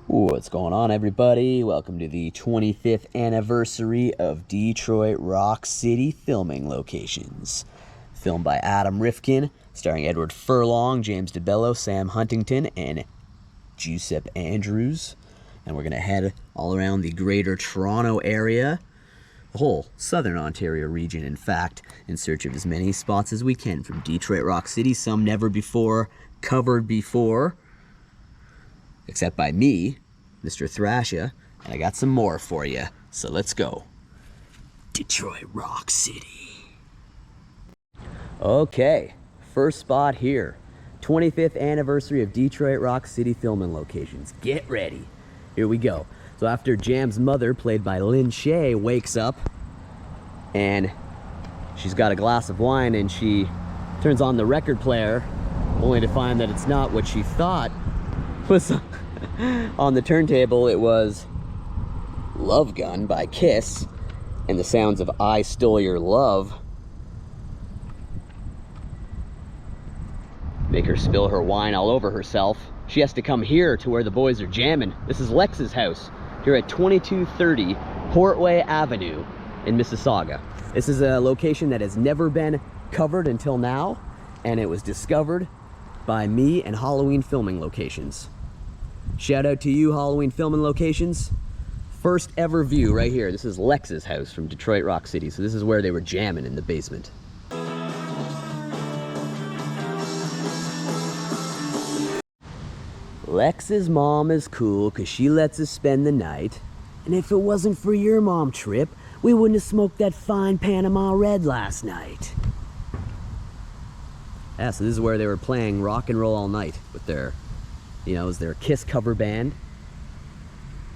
What's going on, everybody? Welcome to the 25th anniversary of Detroit Rock City filming locations. Filmed by Adam Rifkin, starring Edward Furlong, James DeBello, Sam Huntington, and Giuseppe Andrews. And we're going to head all around the greater Toronto area, the whole southern Ontario region, in fact, in search of as many spots as we can from Detroit Rock City, some never before covered before, except by me, Mr. Thrasha, and I got some more for you. So let's go. Detroit Rock City. Okay, first spot here. 25th anniversary of Detroit Rock City filming locations. Get ready. Here we go. So after Jam's mother, played by Lynn Shay, wakes up and she's got a glass of wine and she turns on the record player, only to find that it's not what she thought was on the turntable. It was Love Gun by Kiss and the sounds of I Stole Your Love make her spill her wine all over herself. She has to come here to where the boys are jamming. This is Lex's house here at 2230 Portway Avenue in Mississauga. This is a location that has never been covered until now, and it was discovered by me and Halloween filming locations. Shout out to you, Halloween filming locations. First ever view right here. This is Lex's house from Detroit Rock City. So this is where they were jamming, in the basement. Lex's mom is cool because she lets us spend the night. And if it wasn't for your mom, Trip, we wouldn't have smoked that fine Panama Red last night. Yeah, so this is where they were playing Rock and Roll All Night with their, it was their Kiss cover band.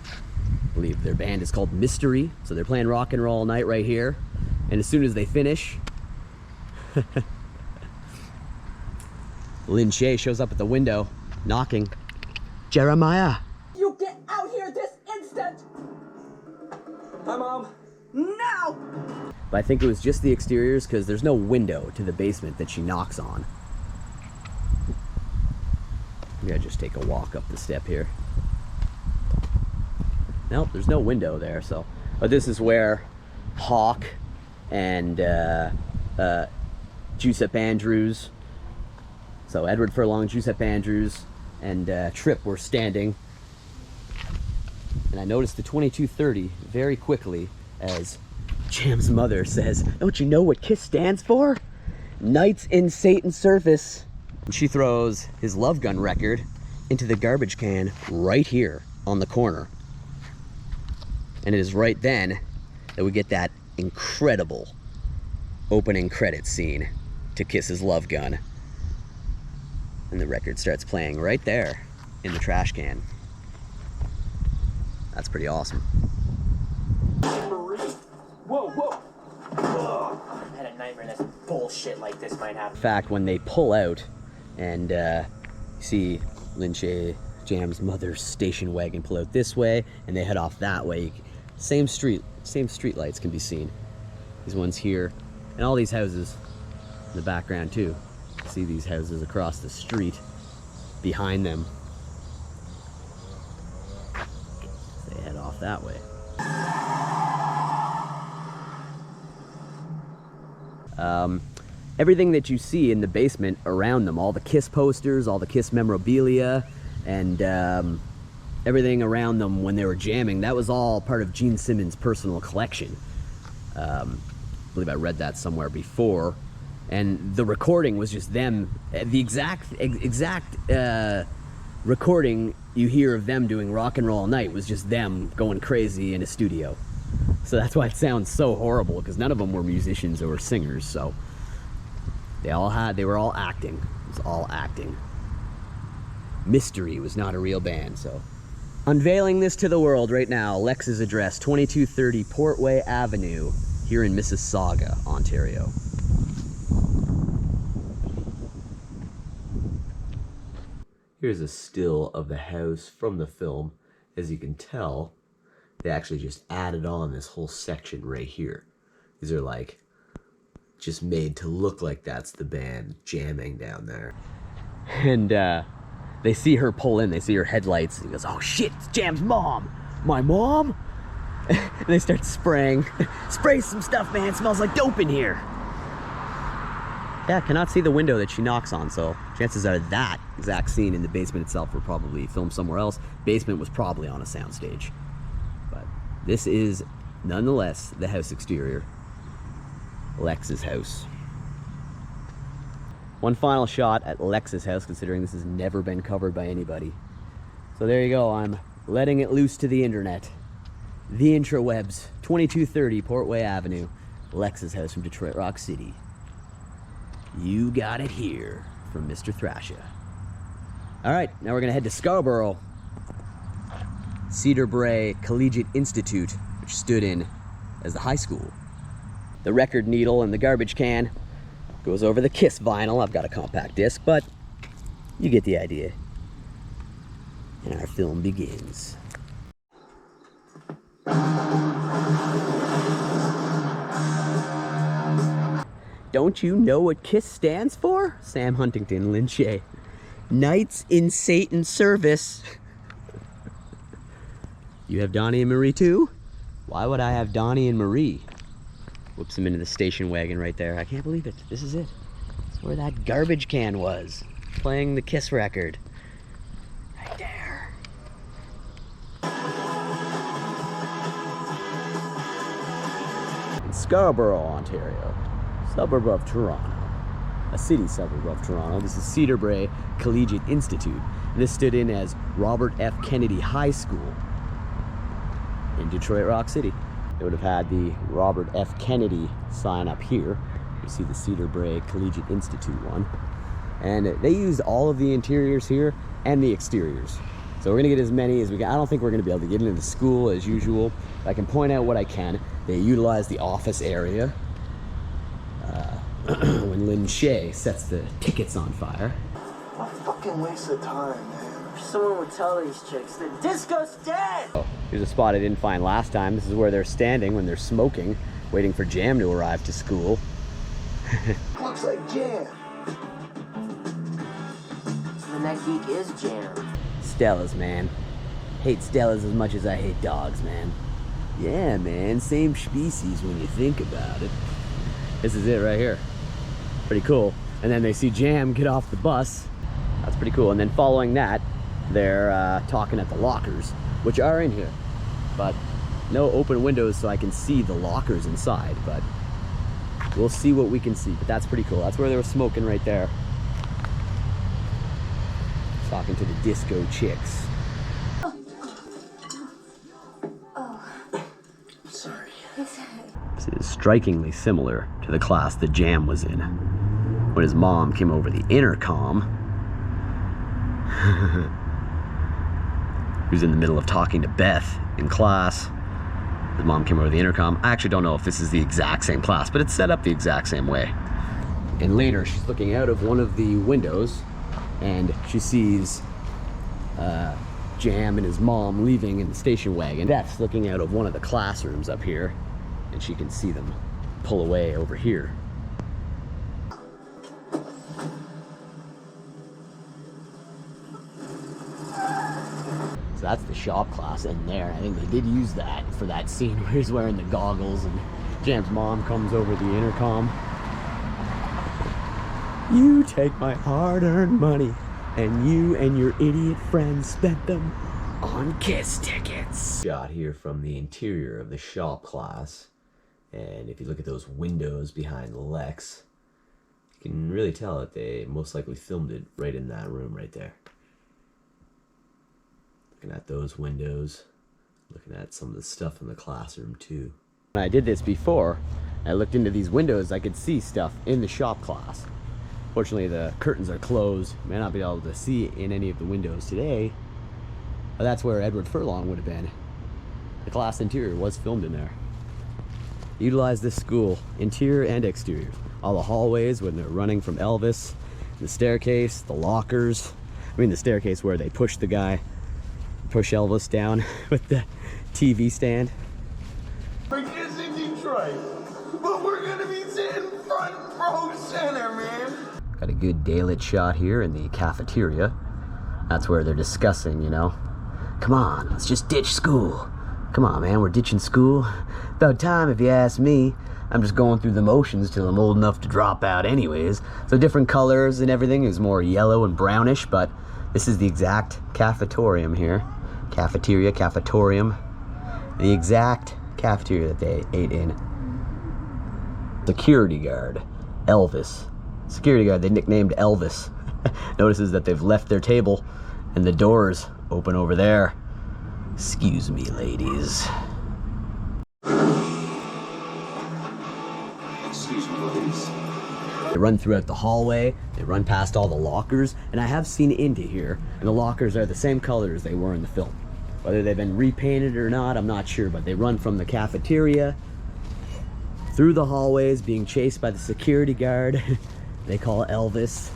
I believe their band is called Mystery. So they're playing Rock and Roll All Night right here. And as soon as they finish, Lynn Shay shows up at the window, knocking. Jeremiah! You get out here this instant! Hi, Mom. Now! But I think it was just the exteriors because there's no window to the basement that she knocks on. Maybe I just take a walk up the step here. Nope, there's no window there, so. But this is where Hawk and Giuseppe Andrews, so Edward Furlong, Giuseppe Andrews, and Trip were standing. And I noticed the 2230 very quickly as Jam's mother says, "Don't you know what KISS stands for? Knights in Satan's Service." And she throws his Love Gun record into the garbage can right here on the corner. And it is right then that we get that incredible opening credits scene to KISS's Love Gun. And the record starts playing right there in the trash can. That's pretty awesome. Whoa, whoa. Ugh. I had a nightmare that bullshit like this might happen. In fact, when they pull out and you see Lynn Shay, Jam's mother's station wagon pull out this way and they head off that way, same street lights can be seen. These ones here and all these houses in the background too. See these houses across the street behind them. They head off that way. Everything that you see in the basement around them, all the KISS posters, all the KISS memorabilia, and everything around them when they were jamming, that was all part of Gene Simmons' personal collection. I believe I read that somewhere before. And the recording was just them, the exact recording you hear of them doing Rock and Roll All Night was just them going crazy in a studio. So that's why it sounds so horrible, because none of them were musicians or singers, so they were all acting. It was all acting. Mystery was not a real band, so. Unveiling this to the world right now, Lex's address, 2230 Portway Avenue, here in Mississauga, Ontario. Here's a still of the house from the film. As you can tell, they actually just added on this whole section right here. These are like just made to look like that's the band jamming down there. And they see her pull in, they see her headlights. He goes, oh shit, it's Jam's mom. My mom? And they start spraying. Spray some stuff, man. It smells like dope in here. Yeah, cannot see the window that she knocks on, so chances are that exact scene in the basement itself were probably filmed somewhere else. Basement was probably on a soundstage. But this is, nonetheless, the house exterior. Lex's house. One final shot at Lex's house, considering this has never been covered by anybody. So there you go, I'm letting it loose to the internet. The intrawebs, 2230 Portway Avenue, Lex's house from Detroit Rock City. You got it here from Mr. Thrasha. All right, now we're gonna head to Scarborough. Cedar Brae Collegiate Institute, which stood in as the high school. The record needle and the garbage can goes over the Kiss vinyl. I've got a compact disc, but you get the idea. And our film begins. Don't you know what KISS stands for? Sam Huntington, Lynn Shay. Knights in Satan's Service. You have Donnie and Marie too? Why would I have Donnie and Marie? Whoops him into the station wagon right there. I can't believe it. This is it. It's where that garbage can was. Playing the KISS record. Right there. In Scarborough, Ontario. Suburb of Toronto. A city suburb of Toronto. This is Cedar Brae Collegiate Institute. And this stood in as Robert F. Kennedy High School in Detroit Rock City. They would have had the Robert F. Kennedy sign up here. You see the Cedar Brae Collegiate Institute one. And they used all of the interiors here and the exteriors. So we're gonna get as many as we can. I don't think we're gonna be able to get into the school as usual. I can point out what I can. They utilize the office area. When Lynn Shay sets the tickets on fire. What a fucking waste of time, man. Someone would tell these chicks the disco's dead! Oh, here's a spot I didn't find last time. This is where they're standing when they're smoking, waiting for Jam to arrive to school. Looks like Jam. And that geek is Jam. Stella's, man. Hate Stella's as much as I hate dogs, man. Yeah, man, same species when you think about it. This is it right here. Pretty cool. And then they see Jam get off the bus. That's pretty cool. And then following that, they're talking at the lockers, which are in here. But no open windows so I can see the lockers inside. But we'll see what we can see. But that's pretty cool. That's where they were smoking right there. Talking to the disco chicks. Sorry. This is strikingly similar to the class that Jam was in. When his mom came over the intercom, he was in the middle of talking to Beth in class. His mom came over the intercom. I actually don't know if this is the exact same class, but it's set up the exact same way. And later, she's looking out of one of the windows, and she sees Jam and his mom leaving in the station wagon. Beth's looking out of one of the classrooms up here, and she can see them pull away over here. So that's the shop class in there. I think they did use that for that scene where he's wearing the goggles and Jam's mom comes over the intercom. You take my hard-earned money and you and your idiot friends spent them on KISS tickets. Shot here from the interior of the shop class. And if you look at those windows behind Lex, you can really tell that they most likely filmed it right in that room right there. Looking at those windows, looking at some of the stuff in the classroom too. When I did this before, I looked into these windows, I could see stuff in the shop class. Fortunately, the curtains are closed. You may not be able to see in any of the windows today, but that's where Edward Furlong would have been. The class interior was filmed in there. Utilize this school, interior and exterior. All the hallways when they're running from Elvis, the staircase, the lockers. I mean the staircase where they push the guy, push Elvis down with the TV stand. We're kissing Detroit, but we're gonna be sitting front row center, man. Got a good daylit shot here in the cafeteria. That's where they're discussing, you know. Come on, let's just ditch school. Come on, man, we're ditching school. About time, if you ask me. I'm just going through the motions till I'm old enough to drop out anyways. So different colors and everything is more yellow and brownish, but this is the exact cafetorium here. Cafetorium. The exact cafeteria that they ate in. Security guard, Elvis. Security guard they nicknamed Elvis. Notices that they've left their table and the doors open over there. Excuse me, ladies. They run throughout the hallway, they run past all the lockers, and I have seen into here, and the lockers are the same color as they were in the film. Whether they've been repainted or not, I'm not sure, but they run from the cafeteria, through the hallways, being chased by the security guard, they call Elvis.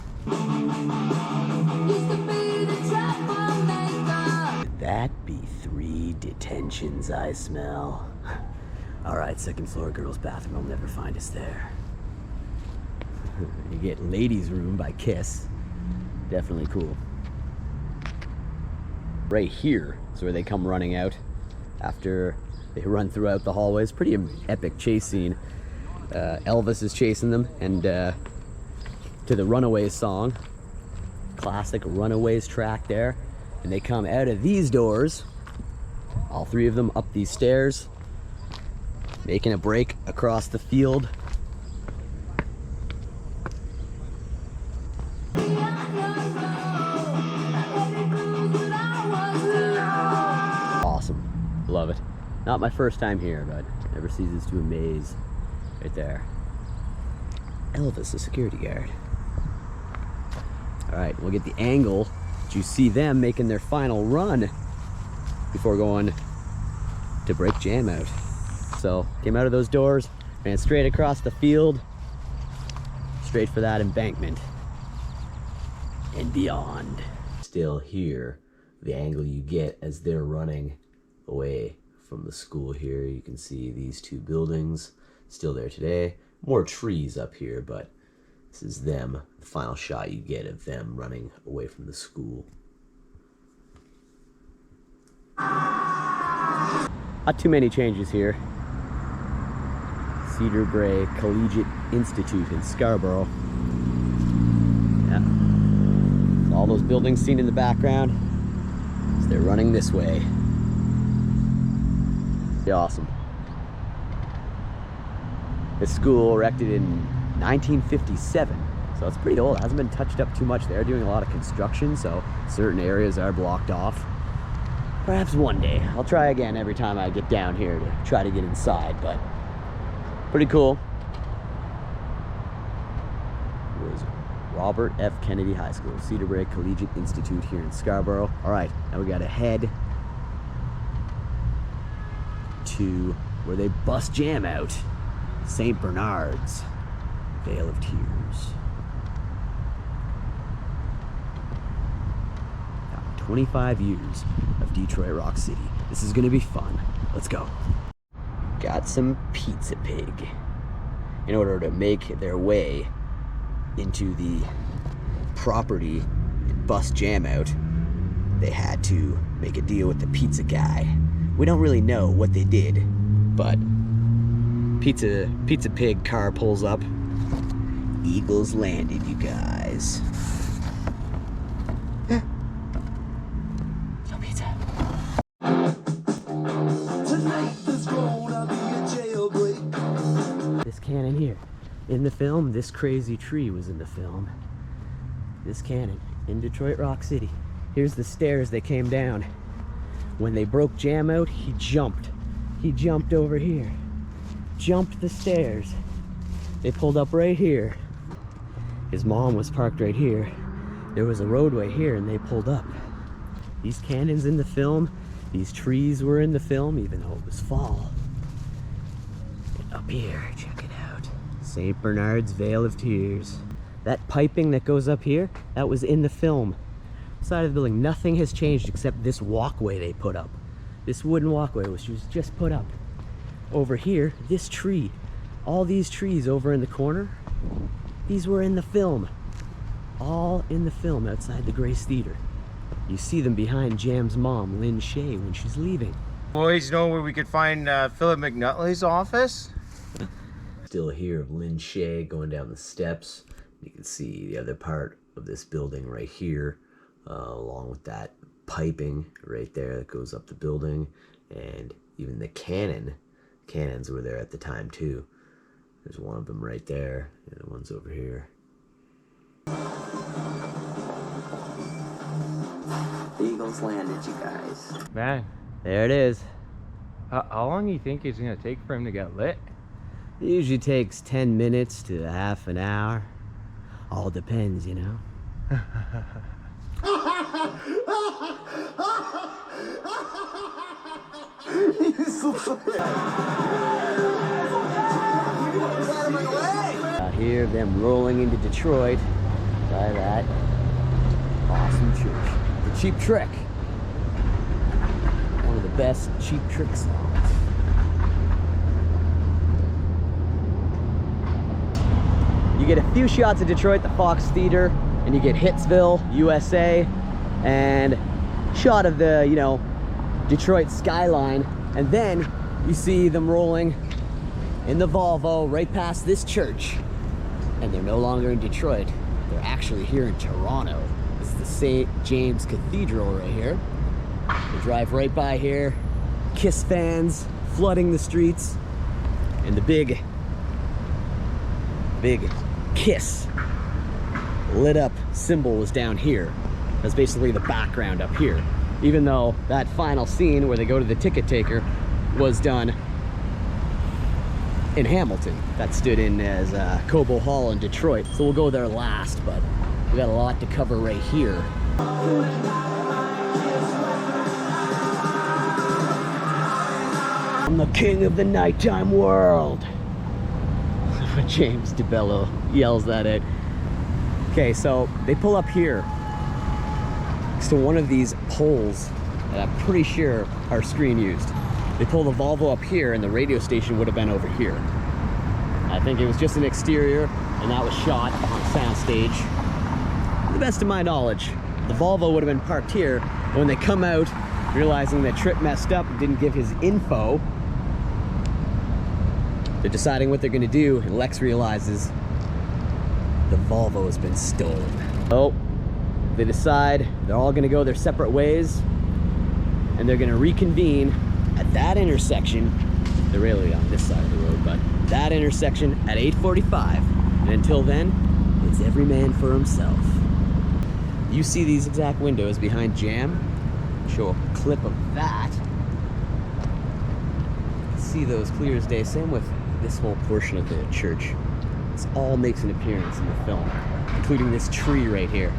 That be 3 detentions I smell. Alright, second floor girls' bathroom, I'll never find us there. You get ladies' room by Kiss. Definitely cool. Right here is where they come running out after they run throughout the hallways. Pretty epic chase scene. Elvis is chasing them, and to the Runaways song. Classic Runaways track there. And they come out of these doors, all 3 of them up these stairs, making a break across the field. Awesome. Love it. Not my first time here, but never ceases to amaze. Right there. Elvis, the security guard. Alright, we'll get the angle. You see them making their final run before going to break jam out. So came out of those doors, ran straight across the field, straight for that embankment and beyond. Still here, the angle you get as they're running away from the school here. You can see these 2 buildings still there today. More trees up here, but this is them, the final shot you get of them running away from the school. Not too many changes here. Cedar Brae Collegiate Institute in Scarborough. Yeah. So all those buildings seen in the background, so they're running this way. Awesome. This school erected in 1957, so it's pretty old. It hasn't been touched up too much. They're doing a lot of construction, so certain areas are blocked off. Perhaps one day. I'll try again every time I get down here to try to get inside, but pretty cool. It was Robert F. Kennedy High School, Cedar Brae Collegiate Institute here in Scarborough. All right, now we gotta head to where they bust jam out, St. Bernard's, Vale of Tears. 25 years of Detroit Rock City. This is gonna be fun. Let's go. Got some Pizza Pig. In order to make their way into the property and bust jam out, they had to make a deal with the pizza guy. We don't really know what they did, but Pizza Pig car pulls up. Eagles landed, you guys. Yo, pizza. Tonight there's gonna be a jailbreak. This cannon here. In the film, this crazy tree was in the film. This cannon in Detroit Rock City. Here's the stairs they came down. When they broke jam out, he jumped. He jumped over here. Jumped the stairs. They pulled up right here. His mom was parked right here. There was a roadway here and they pulled up. These cannons in the film, these trees were in the film, even though it was fall. And up here, check it out. St. Bernard's Vale of Tears. That piping that goes up here, that was in the film. Side of the building, nothing has changed except this walkway they put up. This wooden walkway, which was just put up. Over here, this tree, all these trees over in the corner, these were in the film. All in the film outside the Grace Theater. You see them behind Jam's mom, Lynn Shay, when she's leaving. Boys, know where we could find Philip McNutley's office? Still here of Lynn Shay going down the steps. You can see the other part of this building right here, along with that piping right there that goes up the building, and even the cannons were there at the time too. There's one of them right there, and the one's over here. The Eagles landed, you guys. Man, There it is. how long do you think it's gonna take for him to get lit? It usually takes 10 minutes to half an hour. All depends, you know. Out here, them rolling into Detroit by that awesome church. The Cheap Trick. One of the best Cheap Trick songs. You get a few shots of Detroit, the Fox Theater, and you get Hitsville, USA, and shot of the, you know, Detroit skyline, and then you see them rolling in the Volvo right past this church, and they're no longer in Detroit. They're actually here in Toronto. This is the St. James Cathedral right here. They drive right by here, Kiss fans flooding the streets, and the big Kiss lit up symbol was down here. That's basically the background up here. Even though that final scene where they go to the ticket taker was done in Hamilton. That stood in as Cobo Hall in Detroit. So we'll go there last, but we got a lot to cover right here. I'm the king of the nighttime world. James DeBello yells that at. Okay, so they pull up here next to one of these poles that I'm pretty sure our screen used. They pull the Volvo up here and the radio station would have been over here. I think it was just an exterior and that was shot on a soundstage. To the best of my knowledge, the Volvo would have been parked here, and when they come out, realizing that Tripp messed up and didn't give his info, they're deciding what they're gonna do, and Lex realizes the Volvo has been stolen. So they decide they're all gonna go their separate ways, and they're gonna reconvene at that intersection. They're really on this side of the road, but that intersection at 8:45. And until then, it's every man for himself. You see these exact windows behind Jam. Show a clip of that. See those clear as day. Same with this whole portion of the church. This all makes an appearance in the film, including this tree right here.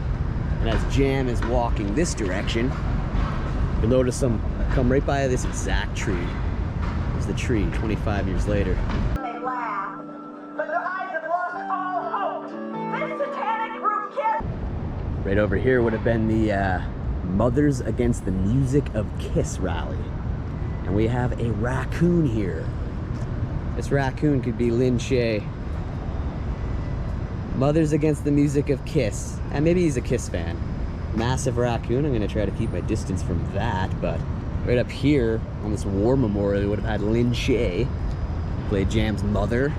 And as Jam is walking this direction, you'll notice them come right by this exact tree. There's the tree 25 years later. They laugh, but their eyes have lost all hope. This satanic group Kiss. Right over here would have been the Mothers Against the Music of Kiss rally. And we have a raccoon here. This raccoon could be Lynn Shay. Mothers Against the Music of Kiss. And maybe he's a Kiss fan. Massive raccoon. I'm gonna try to keep my distance from that, but right up here on this war memorial, we would have had Lynn Shay, who played Jam's mother.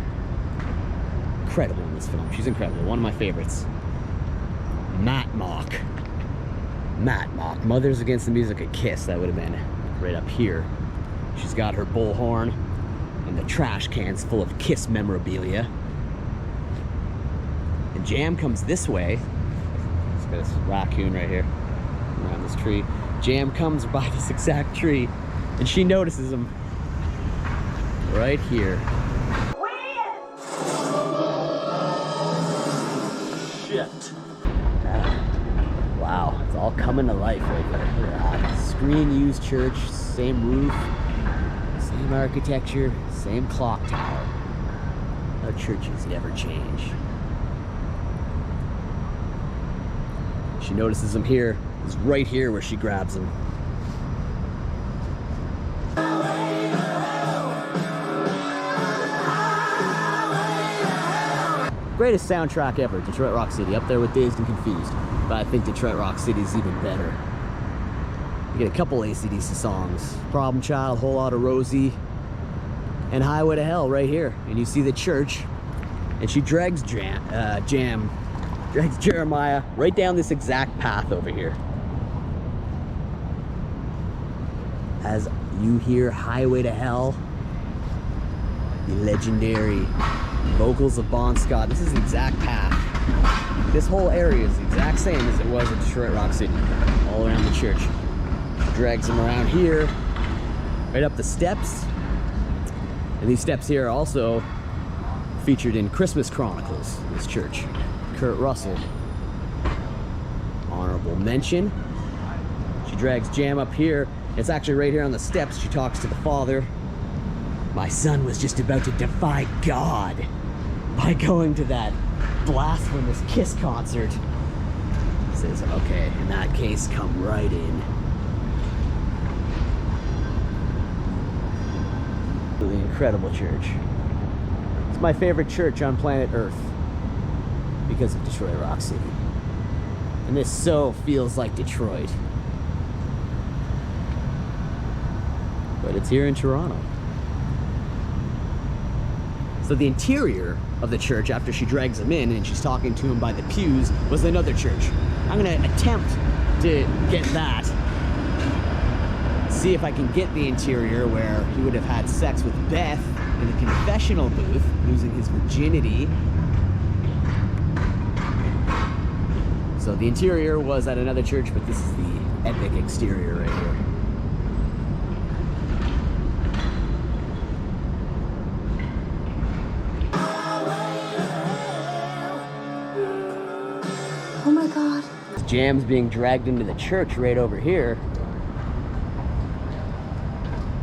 Incredible in this film. She's incredible. One of my favorites. Matt Mock. Mothers Against the Music of Kiss. That would have been right up here. She's got her bullhorn and the trash cans full of Kiss memorabilia. And Jam comes this way. Let's got this raccoon right here around this tree. Jam comes by this exact tree and she notices him right here. Shit. Wow, it's all coming to life right there. Look at that. Screen used church, same roof, same architecture, same clock tower. Our churches never change. She notices him here. He's right here where she grabs him. Greatest soundtrack ever, Detroit Rock City, up there with Dazed and Confused. But I think Detroit Rock City is even better. You get a couple AC/DC songs. Problem Child, Whole Lotta Rosie, and Highway to Hell right here. And you see the church, and she drags drags Jeremiah right down this exact path over here. As you hear Highway to Hell, the legendary vocals of Bon Scott. This is the exact path. This whole area is the exact same as it was at Detroit Rock City, all around the church. Drags him around here, right up the steps. And these steps here are also featured in Christmas Chronicles, this church. Kurt Russell. Honorable mention. She drags Jam up here. It's actually right here on the steps. She talks to the father. My son was just about to defy God by going to that blasphemous Kiss concert. He says, okay, in that case, come right in. Really incredible church. It's my favorite church on planet Earth because of Detroit Rock City. And this so feels like Detroit. But it's here in Toronto. So the interior of the church, after she drags him in and she's talking to him by the pews, was another church. I'm gonna attempt to get that. See if I can get the interior where he would have had sex with Beth in the confessional booth, losing his virginity. So the interior was at another church, but this is the epic exterior right here. Oh my God. Jam's being dragged into the church right over here.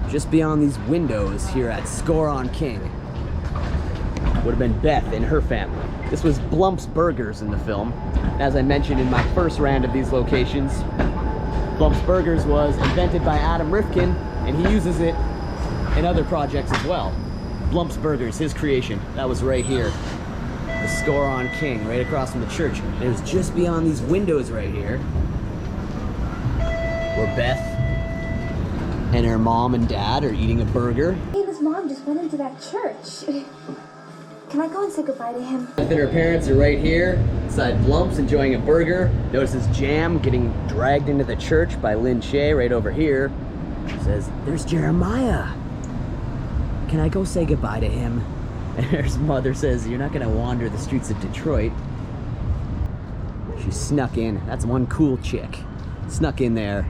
Just beyond these windows here at Score on King would have been Beth and her family. This was Blump's Burgers in the film. As I mentioned in my first round of these locations, Blump's Burgers was invented by Adam Rifkin, and he uses it in other projects as well. Blump's Burgers, his creation, that was right here. The Score on King, right across from the church. And it was just beyond these windows right here where Beth and her mom and dad are eating a burger. Hey, his mom just went into that church. Can I go and say goodbye to him? Beth and her parents are right here inside Blump's enjoying a burger. Notices Jam getting dragged into the church by Lynn Shea right over here. She says, there's Jeremiah. Can I go say goodbye to him? And her mother says, you're not gonna wander the streets of Detroit. She snuck in. That's one cool chick. Snuck in there.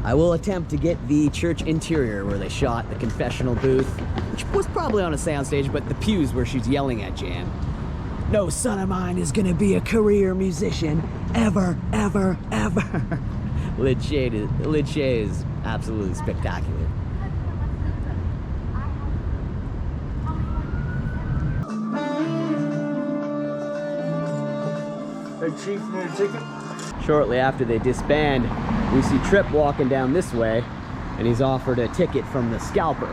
I will attempt to get the church interior where they shot the confessional booth, which was probably on a soundstage, but the pews where she's yelling at Jam. No son of mine is gonna be a career musician, ever, ever, ever. Lynn Shea is absolutely spectacular. Hey, Chief, need a ticket? Shortly after they disband, we see Tripp walking down this way, and he's offered a ticket from the scalper.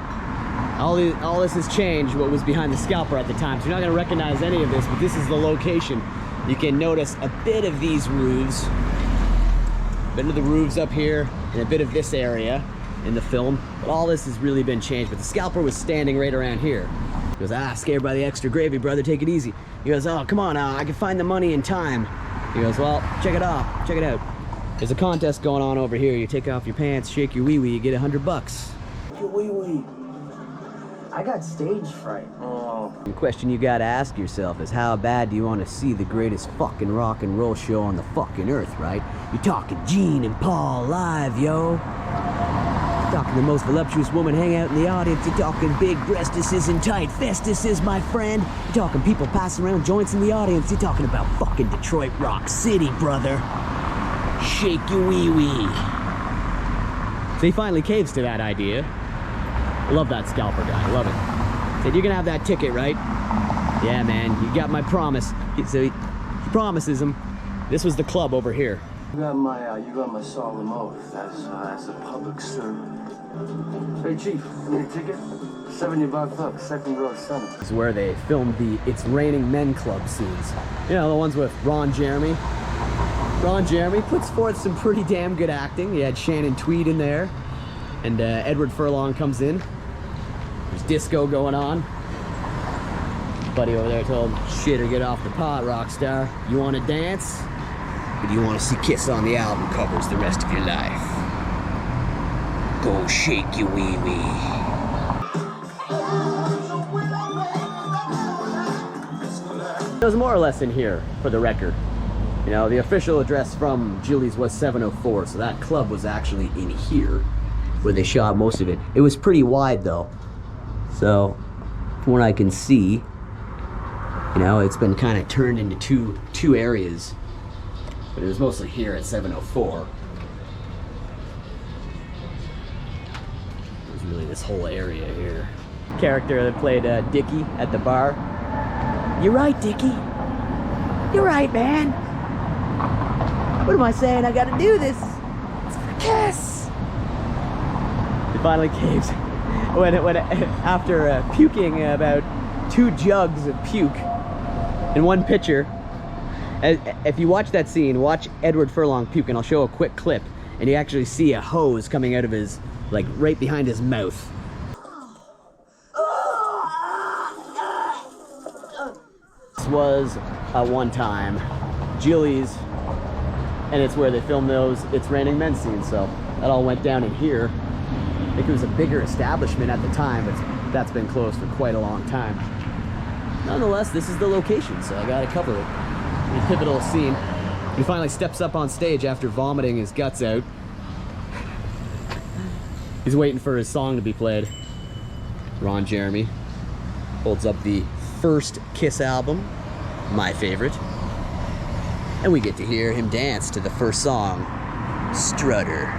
All this has changed what was behind the scalper at the time, so you're not going to recognize any of this, but this is the location. You can notice a bit of these roofs, a bit of the roofs up here, and a bit of this area in the film, but all this has really been changed. But the scalper was standing right around here. He goes, scared by the extra gravy, brother, take it easy. He goes, oh, come on, I can find the money in time. He goes, well, check it out. There's a contest going on over here. You take off your pants, shake your wee-wee, you get $100. Your wee-wee. I got stage fright. Oh. The question you gotta ask yourself is, how bad do you want to see the greatest fucking rock and roll show on the fucking earth, right? You're talking Gene and Paul live, yo. You're talking the most voluptuous woman hang out in the audience. You're talking big breastises and tight festuses, my friend. You're talking people passing around joints in the audience. You're talking about fucking Detroit Rock City, brother. Shake your wee-wee. So he finally caves to that idea. I love that scalper guy, I love it. Said, you're gonna have that ticket, right? Yeah, man, you got my promise. So he promises him. This was the club over here. You got my solemn oath as a public servant. Hey, Chief, need a ticket? $70 second row center. This is where they filmed the It's Raining Men Club scenes. You know, the ones with Ron Jeremy. Ron Jeremy puts forth some pretty damn good acting. You had Shannon Tweed in there, and Edward Furlong comes in. There's disco going on. Buddy over there told him, shit or get off the pot, rock star. You want to dance? Or do you want to see Kiss on the album covers the rest of your life? Go shake your wee wee. It was more or less in here, for the record. You know, the official address from Julie's was 704, so that club was actually in here, where they shot most of it. It was pretty wide, though. So, from what I can see, you know, it's been kind of turned into two areas. But it was mostly here at 704. It was really this whole area here. Character that played Dickie at the bar. You're right, Dickie. You're right, man. What am I saying? I gotta do this. It's for Kiss. It finally caves when after puking about 2 jugs of puke in one pitcher. If you watch that scene, watch Edward Furlong puke, and I'll show a quick clip, and you actually see a hose coming out of his, like, right behind his mouth. This was at one time Julie's, and it's where they filmed those It's Raining Men scenes, so that all went down in here. I think it was a bigger establishment at the time, but that's been closed for quite a long time. Nonetheless, this is the location, so I gotta cover it. A pivotal scene. He finally steps up on stage after vomiting his guts out. He's waiting for his song to be played. Ron Jeremy holds up the first Kiss album, my favorite, and we get to hear him dance to the first song, Strutter.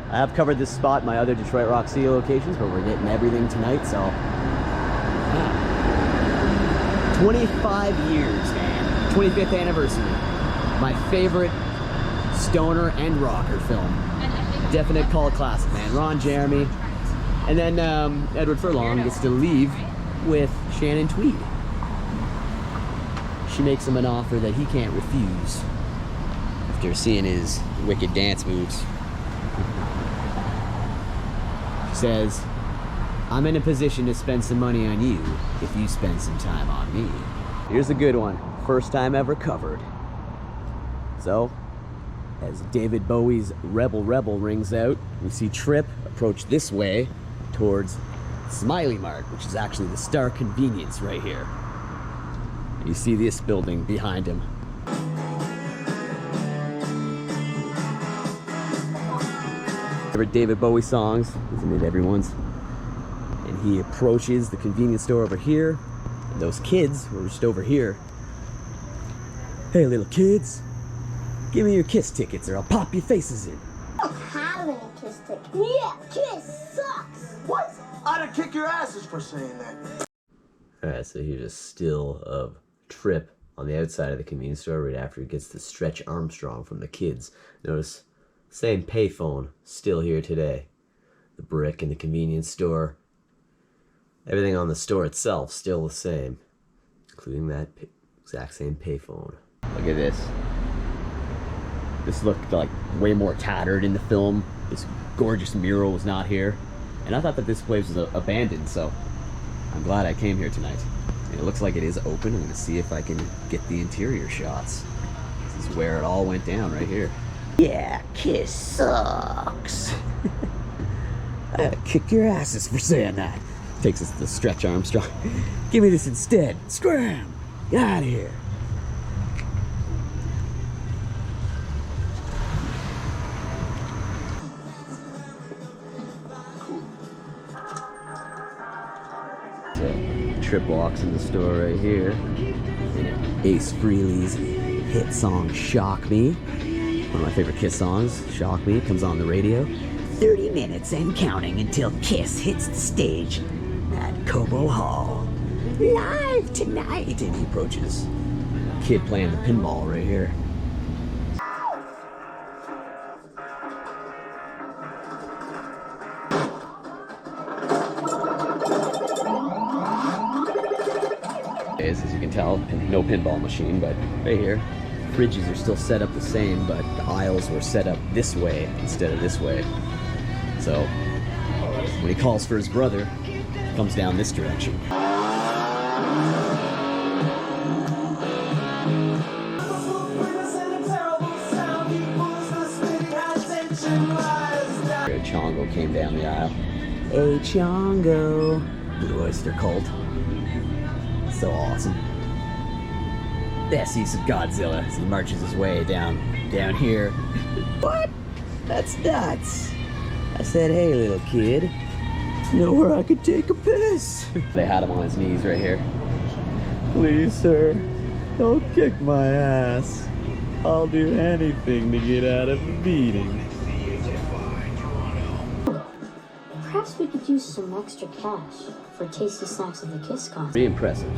I have covered this spot in my other Detroit Rock City locations, but we're getting everything tonight, so... Yeah. 25 years, man. 25th anniversary. My favorite stoner and rocker film. Definite cult classic, man. Ron Jeremy. And then Edward Furlong gets to leave with Shannon Tweed. She makes him an offer that he can't refuse after seeing his wicked dance moves. Says, I'm in a position to spend some money on you if you spend some time on me. Here's a good one. First time ever covered. So, as David Bowie's Rebel Rebel rings out, we see Tripp approach this way towards Smiley Mart, which is actually the Star Convenience right here. You see this building behind him. Favorite David Bowie songs, isn't it everyone's? And he approaches the convenience store over here, and those kids were just over here. Hey little kids, give me your Kiss tickets or I'll pop your faces in. I don't have any Kiss tickets. Yeah, Kiss sucks. What? I'd kick your asses for saying that. Alright, so here's a still of Tripp on the outside of the convenience store right after he gets the Stretch Armstrong from the kids. Notice, same payphone, still here today. The brick in the convenience store. Everything on the store itself, still the same. Including that exact same payphone. Look at this. This looked like way more tattered in the film. This gorgeous mural was not here. And I thought that this place was abandoned, so I'm glad I came here tonight. And it looks like it is open. I'm gonna see if I can get the interior shots. This is where it all went down, right here. Yeah, Kiss sucks. I'd kick your asses for saying that. Takes us to the Stretch Armstrong. Give me this instead. Scram! Get out of here. So, Tripp walks in the store right here. Ace Frehley's hit song Shock Me. One of my favorite Kiss songs, Shock Me, comes on the radio. 30 minutes and counting until Kiss hits the stage at Cobo Hall. Live tonight! And he approaches. Kid playing the pinball right here. As you can tell, no pinball machine, but right here, fridges are still set up the same, but the aisles were set up this way instead of this way. So when he calls for his brother, he comes down this direction. Chongo came down the aisle. Hey Chongo! Blue Oyster Cult. So awesome. Yeah, see some Godzilla as he marches his way down here. What? That's nuts. I said, hey little kid, you know where I could take a piss? They had him on his knees right here. Please sir, don't kick my ass. I'll do anything to get out of the beating. Perhaps we could use some extra cash for tasty snacks at the Kiss concert. Pretty impressive.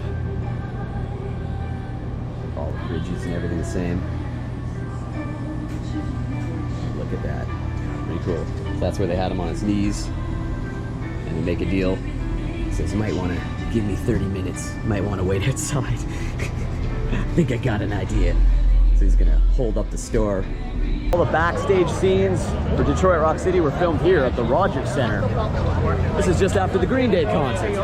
All the fridges and everything the same. Look at that. Pretty cool. So that's where they had him on his knees. And they make a deal. He says, you might want to give me 30 minutes. You might want to wait outside. I think I got an idea. So he's going to hold up the store. All the backstage scenes for Detroit Rock City were filmed here at the Rogers Centre. This is just after the Green Day concert.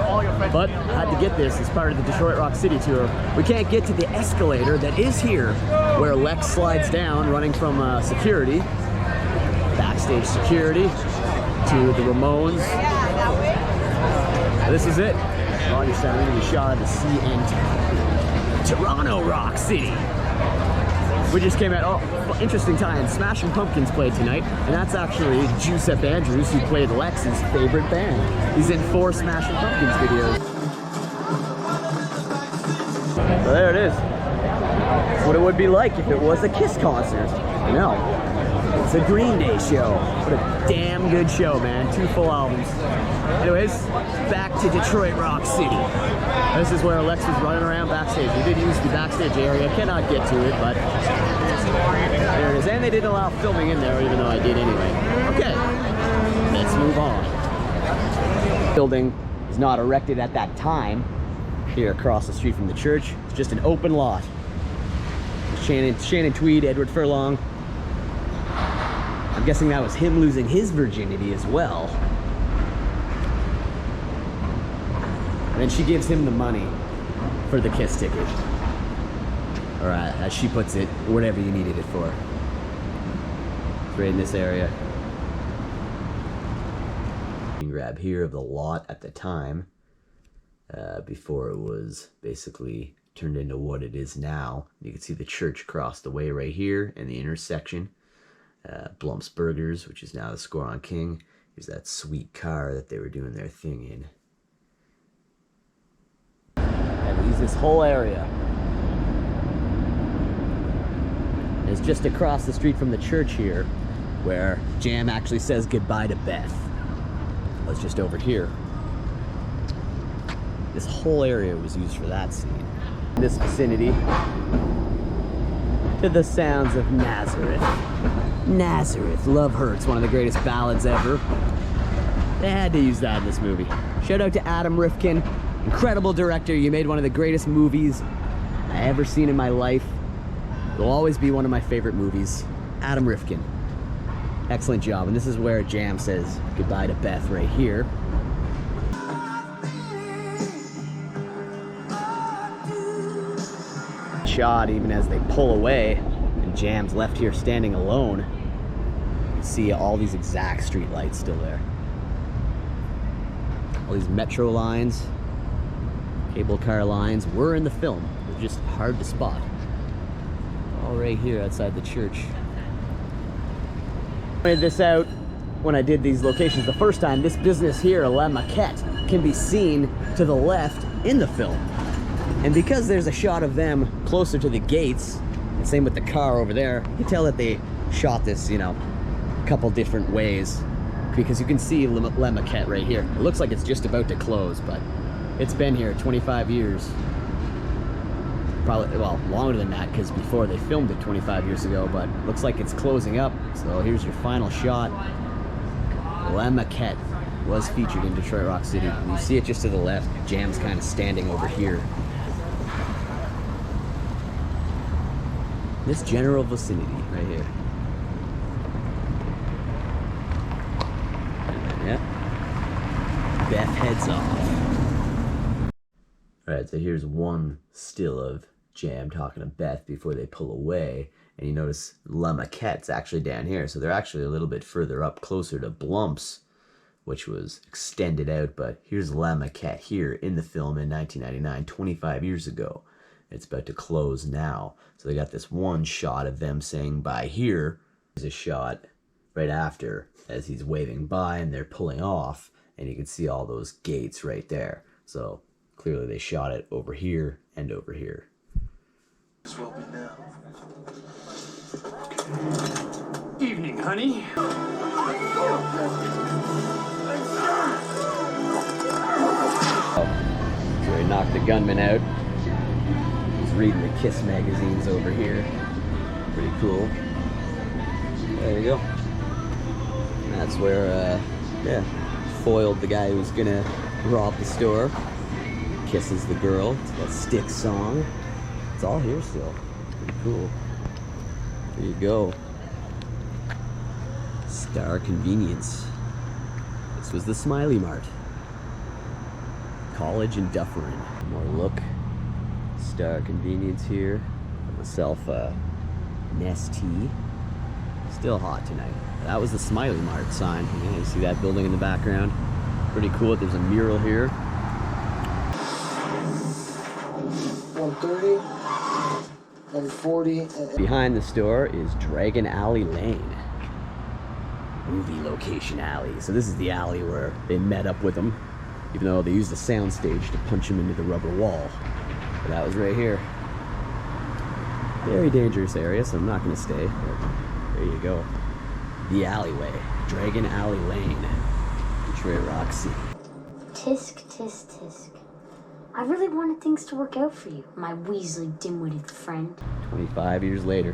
But I had to get this as part of the Detroit Rock City tour. We can't get to the escalator that is here, where Lex slides down running from security. Backstage security to the Ramones. This is it. Rogers Centre, we shot at the CN Toronto Rock City. We just came at, interesting time. Smashing Pumpkins played tonight, and that's actually Giuseppe Andrews, who played Lex's favorite band. He's in 4 Smashing Pumpkins videos. So there it is. That's what it would be like if it was a Kiss concert. No, it's a Green Day show. What a damn good show, man. 2 full albums. Anyways, back to Detroit Rock City. This is where Lex was running around backstage. We did use the backstage area. Cannot get to it, but there it is. And they didn't allow filming in there, even though I did anyway. Okay, let's move on. The building was not erected at that time. Here across the street from the church, it's just an open lot. Shannon Tweed, Edward Furlong. I'm guessing that was him losing his virginity as well. And then she gives him the money for the Kiss ticket. Or as she puts it, whatever you needed it for. It's right in this area. You can grab here of the lot at the time, before it was basically turned into what it is now. You can see the church across the way right here in the intersection. Blump's Burgers, which is now the Score on King. Here's that sweet car that they were doing their thing in. And leaves this whole area. It's just across the street from the church here, where Jam actually says goodbye to Beth. Well, it's just over here. This whole area was used for that scene. In this vicinity, to the sounds of Nazareth. Nazareth, Love Hurts, one of the greatest ballads ever. They had to use that in this movie. Shout out to Adam Rifkin, incredible director. You made one of the greatest movies I ever seen in my life. It will always be one of my favorite movies. Adam Rifkin, excellent job. And this is where Jam says goodbye to Beth right here. Shot even as they pull away and Jam's left here standing alone. You see all these exact street lights still there. All these metro lines, cable car lines were in the film. They're just hard to spot. All right here outside the church. I pointed this out when I did these locations the first time. This business here, La Maquette, can be seen to the left in the film. And because there's a shot of them closer to the gates, and same with the car over there, you can tell that they shot this, you know, a couple different ways. Because you can see La Maquette right here. It looks like it's just about to close, but it's been here 25 years. Probably, well, longer than that, because before they filmed it 25 years ago, but looks like it's closing up. So here's your final shot. La Maquette was featured in Detroit Rock City. And you see it just to the left. Jam's kind of standing over here. This general vicinity right here. And then, yeah, Beth heads off. Alright, so here's one still of Jam talking to Beth before they pull away. And you notice La Maquette's actually down here. So they're actually a little bit further up, closer to Blump's, which was extended out. But here's La Maquette here in the film in 1999, 25 years ago. It's about to close now. So they got this one shot of them saying bye here. There's a shot right after as he's waving by and they're pulling off. And you can see all those gates right there. So clearly they shot it over here and over here. This will be now. Evening, honey. So he knocked the gunman out. He's reading the Kiss magazines over here. Pretty cool. There you go. And that's where, yeah, foiled the guy who was gonna rob the store. Kisses the girl. It's that Stick song. It's all here still. Pretty cool. There you go. Star Convenience. This was the Smiley Mart. College and Dufferin. More look. Star Convenience here. Got myself a Nestea. Still hot tonight. That was the Smiley Mart sign. Yeah, you see that building in the background? Pretty cool. There's a mural here. 130 and 40. Behind the store is Dragon Alley Lane. Movie location alley. So this is the alley where they met up with him, even though they used a soundstage to punch him into the rubber wall. But that was right here. Very dangerous area, so I'm not going to stay. But there you go. The alleyway. Dragon Alley Lane. Detroit Rock City. Tisk, tisk, tisk. I really wanted things to work out for you, my Weasley dim-witted friend. 25 years later.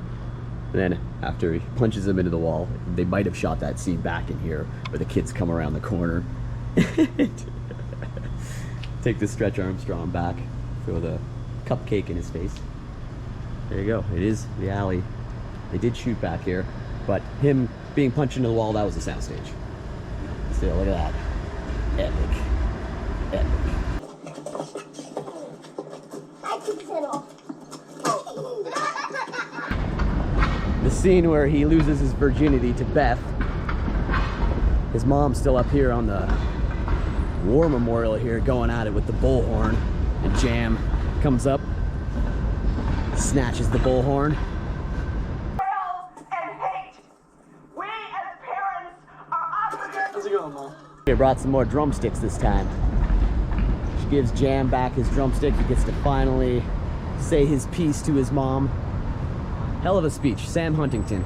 And then after he punches him into the wall, they might have shot that scene back in here where the kids come around the corner. Take the Stretch Armstrong back, throw the cupcake in his face. There you go. It is the alley. They did shoot back here, but him being punched into the wall, that was the soundstage. Still, look at that. Epic. Epic. The scene where he loses his virginity to Beth. His mom's still up here on the war memorial here going at it with the bullhorn. And Jam comes up, snatches the bullhorn. And hate. We as parents are obligated. How's it going, Mom? They brought some more drumsticks this time. She gives Jam back his drumstick. He gets to finally say his piece to his mom. Hell of a speech, Sam Huntington.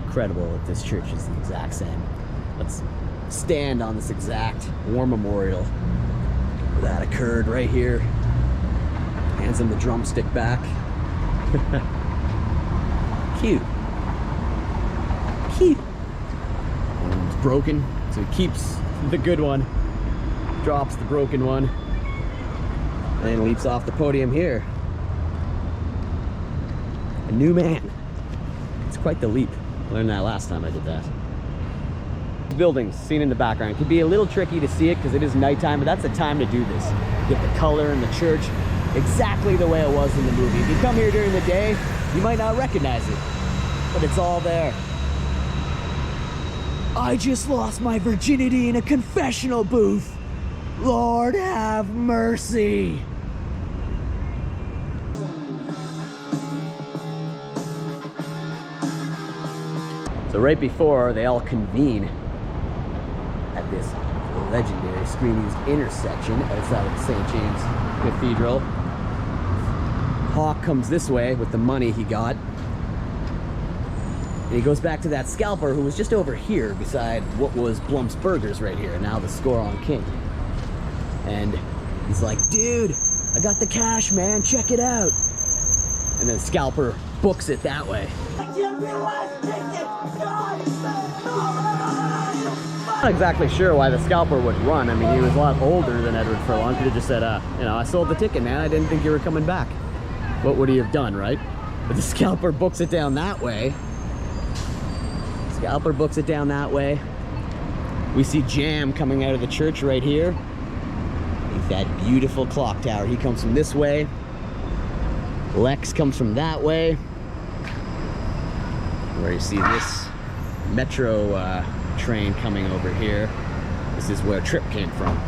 Incredible that this church is the exact same. Let's stand on this exact war memorial where that occurred right here. Hands him the drumstick back. Cute. Cute. It's broken, so he keeps the good one, drops the broken one, and then leaps off the podium here. A new man. It's quite the leap. I learned that last time I did that. Buildings seen in the background. It can be a little tricky to see it because it is nighttime, but that's the time to do this. Get the color in the church exactly the way it was in the movie. If you come here during the day, you might not recognize it, but it's all there. I just lost my virginity in a confessional booth. Lord have mercy. So right before they all convene at this legendary screen-used intersection outside of the St. James Cathedral, Hawk comes this way with the money he got. And he goes back to that scalper who was just over here beside what was Blump's Burgers right here, now the Score on King. And he's like, dude, I got the cash, man, check it out. And then Scalper books it that way. Not exactly sure why the Scalper would run. I mean, he was a lot older than Edward Furlong. Could have just said, you know, I sold the ticket, man. I didn't think you were coming back. what would he have done, right? But the scalper books it down that way. Scalper books it down that way. We see Jam coming out of the church right here. He's that beautiful clock tower. He comes from this way. Lex comes from that way. Where you see this metro train coming over here. This is where Trip came from.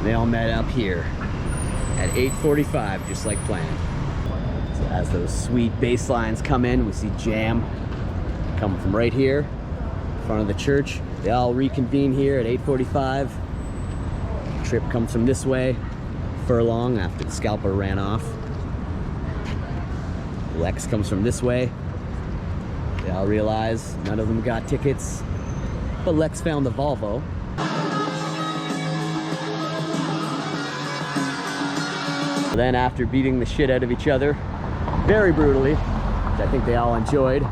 They all met up here at 8:45, just like planned. So as those sweet bass lines come in, we see Jam coming from right here, in front of the church. They all reconvene here at 8:45. Trip comes from this way, Furlong, after the scalper ran off. Lex comes from this way. They all realize none of them got tickets, but Lex found the Volvo. Then after beating the shit out of each other, very brutally, which I think they all enjoyed,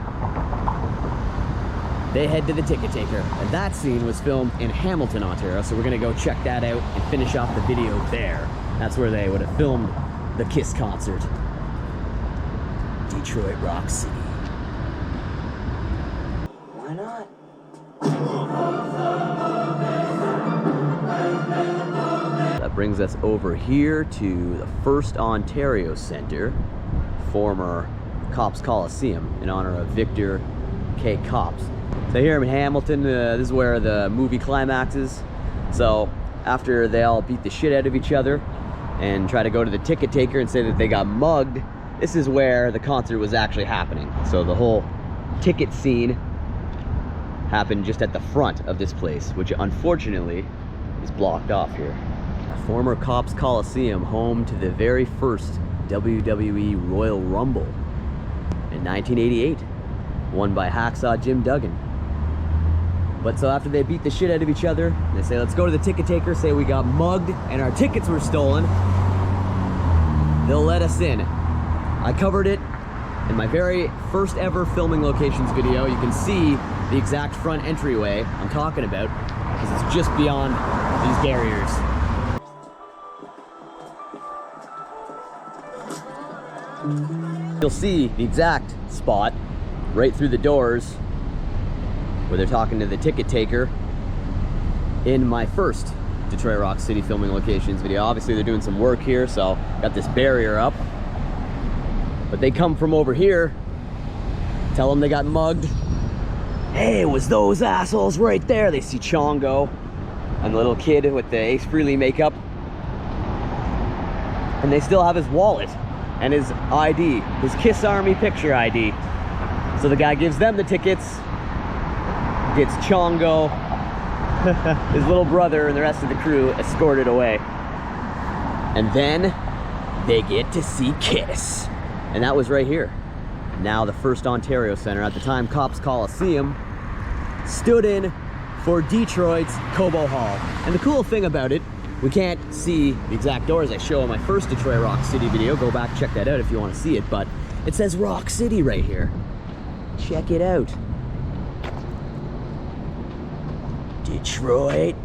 they head to the ticket taker. And that scene was filmed in Hamilton, Ontario, so we're gonna go check that out and finish off the video there. That's where they would have filmed the Kiss concert. Detroit Rock City. Why not? That brings us over here to the FirstOntario Centre, former Cops Coliseum, in honor of Victor K. Cops. So here in Hamilton, this is where the movie climaxes. So after they all beat the shit out of each other and try to go to the ticket taker and say that they got mugged, this is where the concert was actually happening. So the whole ticket scene happened just at the front of this place, which unfortunately is blocked off here. Former Cops Coliseum, home to the very first WWE Royal Rumble in 1988, won by Hacksaw Jim Duggan. But so after they beat the shit out of each other, they say, let's go to the ticket taker, say we got mugged and our tickets were stolen. They'll let us in. I covered it in my very first ever filming locations video. You can see the exact front entryway I'm talking about, because it's just beyond these barriers. You'll see the exact spot right through the doors where they're talking to the ticket taker in my first Detroit Rock City filming locations video. Obviously they're doing some work here, so got this barrier up. But they come from over here, tell them they got mugged. Hey, it was those assholes right there. They see Chongo and the little kid with the Ace Frehley makeup. And they still have his wallet and his ID, his Kiss Army picture ID. So the guy gives them the tickets, gets Chongo, his little brother, and the rest of the crew escorted away. And then they get to see Kiss. And that was right here. Now the FirstOntario Centre, at the time Cops Coliseum, stood in for Detroit's Cobo Hall. And the cool thing about it, we can't see the exact doors I show in my first Detroit Rock City video. Go back, check that out if you want to see it. But it says Rock City right here. Check it out. Detroit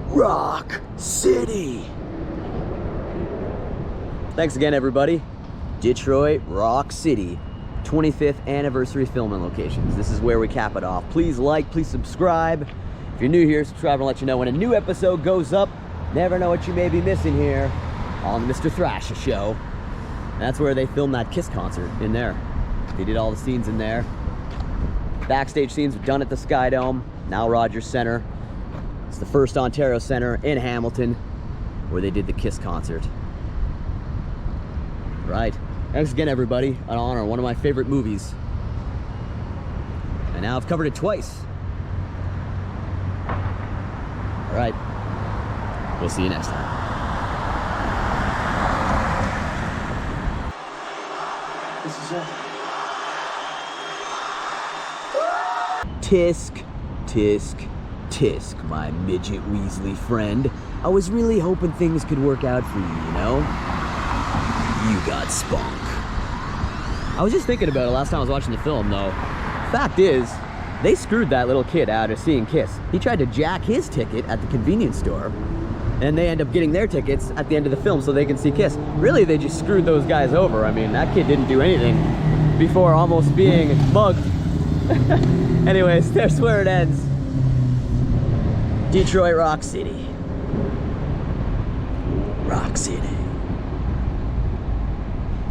Rock City. Thanks again, everybody. Detroit Rock City, 25th anniversary filming locations. This is where we cap it off. Please like, please subscribe. If you're new here, subscribe and let you know when a new episode goes up. Never know what you may be missing here on the Mr. Thrasha show. And that's where they filmed that Kiss concert, in there. They did all the scenes in there. Backstage scenes were done at the Sky Dome, now Rogers Centre. It's the FirstOntario Centre in Hamilton, where they did the Kiss concert. Right. Thanks again, everybody. An honor, one of my favorite movies. And now I've covered it twice. All right. We'll see you next time. This is it. Tisk, tisk, tisk, my midget Weasley friend. I was really hoping things could work out for you, you know? You got spunk. I was just thinking about it last time I was watching the film, though. Fact is, they screwed that little kid out of seeing Kiss. He tried to jack his ticket at the convenience store, And they end up getting their tickets at the end of the film so they can see Kiss. Really, they just screwed those guys over. I mean, that kid didn't do anything before almost being mugged. Anyways, there's where it ends. Detroit Rock City. Rock City.